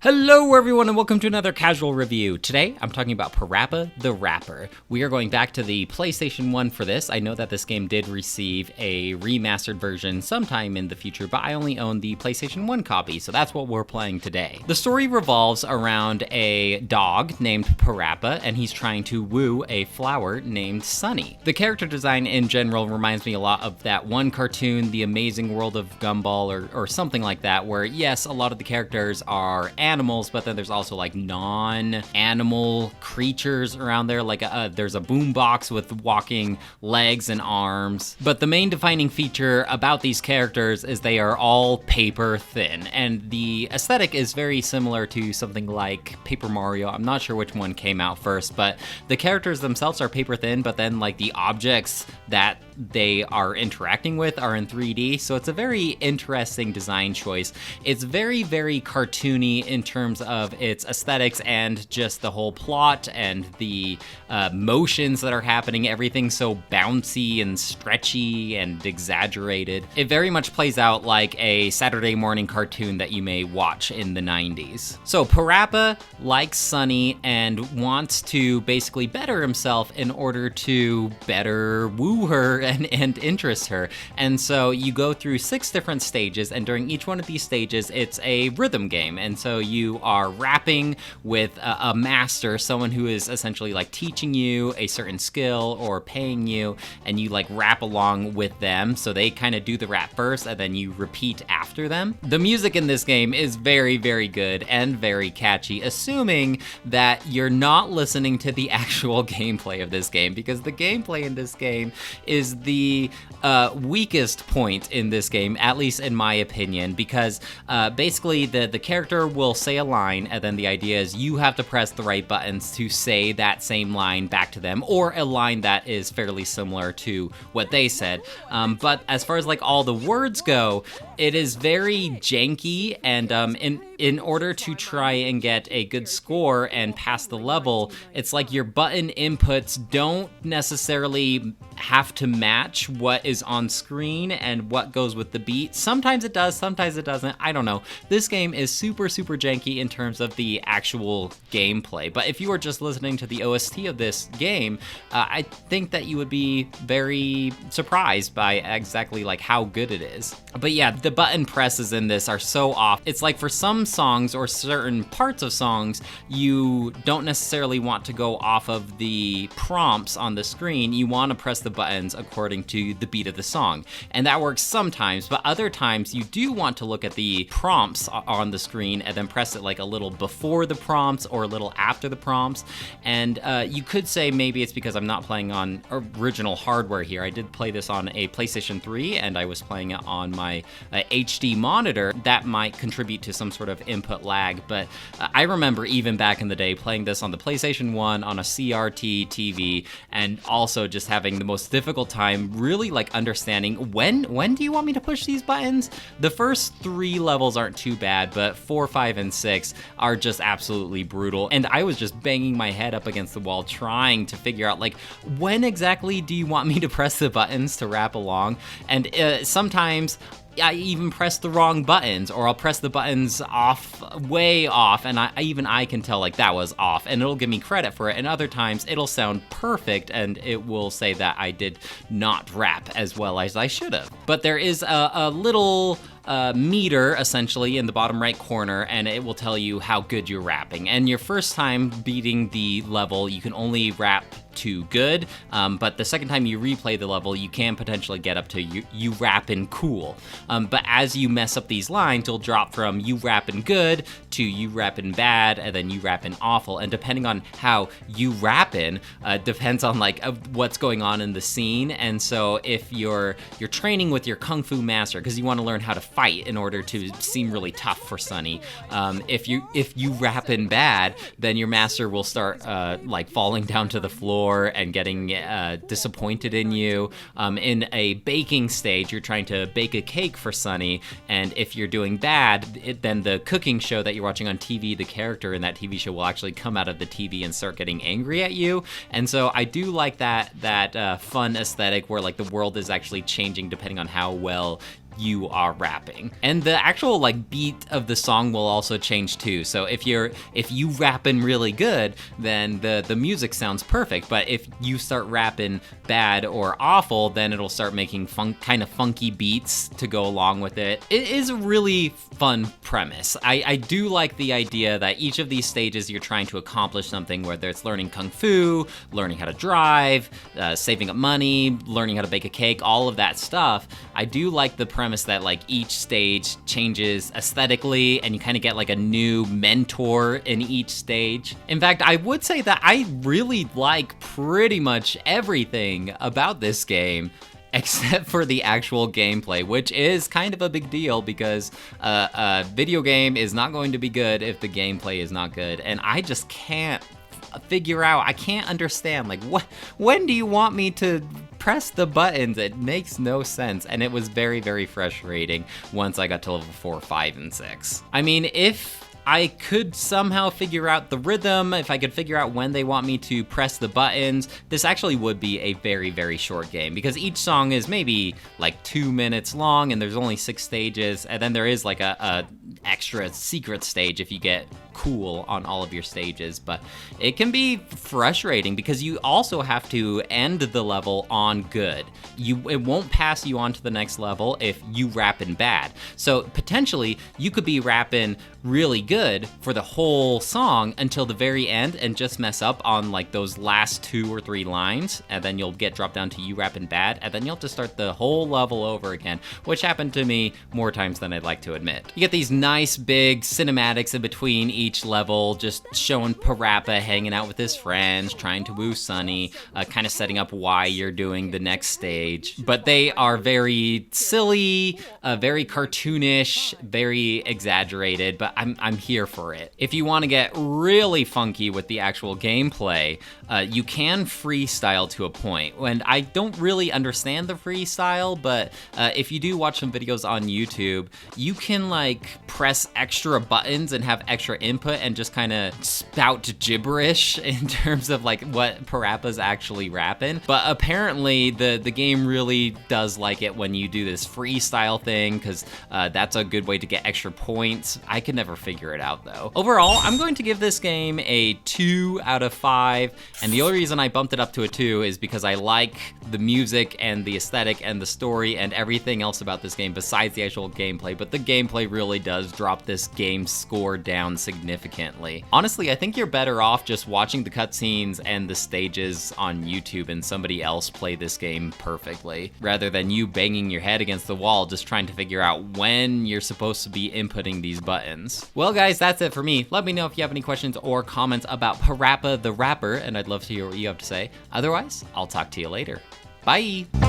Hello everyone and welcome to another casual review. Today I'm talking about PaRappa the Rapper. We are going back to the PlayStation 1 for this. I know that this game did receive a remastered version sometime in the future, but I only own the PlayStation 1 copy, so that's what we're playing today. The story revolves around a dog named PaRappa, and he's trying to woo a flower named Sunny. The character design in general reminds me a lot of that one cartoon, The Amazing World of Gumball, or something like that, where yes, a lot of the characters are animals, but then there's also like non-animal creatures around there. Like there's a boombox with walking legs and arms. But the main defining feature about these characters is they are all paper thin, and the aesthetic is very similar to something like Paper Mario. I'm not sure which one came out first, but the characters themselves are paper thin, but then like the objects that they are interacting with are in 3D, so it's a very interesting design choice. It's very, very cartoony in terms of its aesthetics and just the whole plot and the motions that are happening. Everything's so bouncy and stretchy and exaggerated. It very much plays out like a Saturday morning cartoon that you may watch in the 90s. So PaRappa likes Sunny and wants to basically better himself in order to better woo her and interest her. And so you go through 6 different stages, and during each one of these stages, it's a rhythm game. And so you are rapping with a master, someone who is essentially like teaching you a certain skill or paying you, and you like rap along with them. So they kind of do the rap first, and then you repeat after them. The music in this game is very, very good and very catchy, assuming that you're not listening to the actual gameplay of this game, because the gameplay in this game is the weakest point in this game, at least in my opinion, because basically the character will say a line, and then the idea is you have to press the right buttons to say that same line back to them, or a line that is fairly similar to what they said. But as far as like all the words go, it is very janky, and in order to try and get a good score and pass the level, it's like your button inputs don't necessarily have to match what is on screen and what goes with the beat. Sometimes it does, sometimes it doesn't. I don't know. This game is super, super janky in terms of the actual gameplay. But if you were just listening to the OST of this game, I think that you would be very surprised by exactly like how good it is. But yeah, the button presses in this are so off. It's like for some songs or certain parts of songs, you don't necessarily want to go off of the prompts on the screen. You want to press the buttons according to the beat of the song. And that works sometimes, but other times you do want to look at the prompts on the screen and then press it like a little before the prompts or a little after the prompts. And you could say maybe it's because I'm not playing on original hardware here. I did play this on a PlayStation 3 and I was playing it on my HD monitor. That might contribute to some sort of input lag, but I remember even back in the day playing this on the PlayStation 1 on a CRT TV, and also just having the most difficult time really like understanding when do you want me to push these buttons? The first 3 levels aren't too bad, but 4, 5, and 6 are just absolutely brutal, and I was just banging my head up against the wall trying to figure out like when exactly do you want me to press the buttons to rap along. And sometimes I even press the wrong buttons, or I'll press the buttons way off, and I can tell like that was off, and it'll give me credit for it. And other times it'll sound perfect, and it will say that I did not rap as well as I should have. But there is a little meter essentially in the bottom right corner, and it will tell you how good you're rapping. And your first time beating the level, you can only rap to good, but the second time you replay the level, you can potentially get up to you rapping cool. But as you mess up these lines, you'll drop from you rapping good to you rapping bad, and then you rapping awful. And depending on how you rapping, depends on like what's going on in the scene. And so if you're training with your kung fu master because you want to learn how to fight in order to seem really tough for Sunny, if you rapping bad, then your master will start like falling down to the floor and getting disappointed in you. In a baking stage, you're trying to bake a cake for Sunny, and if you're doing bad, then the cooking show that you're watching on TV, the character in that TV show will actually come out of the TV and start getting angry at you. And so I do like that fun aesthetic where like the world is actually changing depending on how well you are rapping. And the actual like beat of the song will also change too. So if you rapping really good, then the music sounds perfect. But if you start rapping bad or awful, then it'll start making kind of funky beats to go along with it. It is a really fun premise. I do like the idea that each of these stages you're trying to accomplish something, whether it's learning kung fu, learning how to drive, saving up money, learning how to bake a cake, all of that stuff. I do like the premise that like each stage changes aesthetically and you kind of get like a new mentor in each stage. In fact, I would say that I really like pretty much everything about this game, except for the actual gameplay, which is kind of a big deal because a video game is not going to be good if the gameplay is not good. And I just can't figure out, I can't understand, like, when do you want me to press the buttons? It makes no sense. And it was very, very frustrating once I got to level 4, 5, and 6. I mean, if I could somehow figure out the rhythm, if I could figure out when they want me to press the buttons, this actually would be a very, very short game because each song is maybe like 2 minutes long and there's only 6 stages, and then there is like a extra secret stage if you get cool on all of your stages. But it can be frustrating because you also have to end the level on good. It won't pass you on to the next level if you rapping bad. So potentially you could be rapping really good for the whole song until the very end and just mess up on like those last 2 or 3 lines, and then you'll get dropped down to you rapping bad, and then you'll have to start the whole level over again, which happened to me more times than I'd like to admit. You get these nice big cinematics in between each level, just showing PaRappa hanging out with his friends, trying to woo Sunny, kind of setting up why you're doing the next stage. But they are very silly, very cartoonish, very exaggerated, but I'm here for it. If you want to get really funky with the actual gameplay, you can freestyle to a point. And I don't really understand the freestyle, but if you do watch some videos on YouTube, you can like press extra buttons and have extra input and just kind of spout gibberish in terms of like what PaRappa's actually rapping. But apparently the game really does like it when you do this freestyle thing, because that's a good way to get extra points. I could never figure it out though. Overall, I'm going to give this game a 2 out of 5, and the only reason I bumped it up to a 2 is because I like the music and the aesthetic and the story and everything else about this game besides the actual gameplay, but the gameplay really does drop this game score down significantly. Honestly, I think you're better off just watching the cutscenes and the stages on YouTube and somebody else play this game perfectly, rather than you banging your head against the wall just trying to figure out when you're supposed to be inputting these buttons. Well guys, that's it for me. Let me know if you have any questions or comments about PaRappa the Rapper, and I'd love to hear what you have to say. Otherwise, I'll talk to you later. Bye!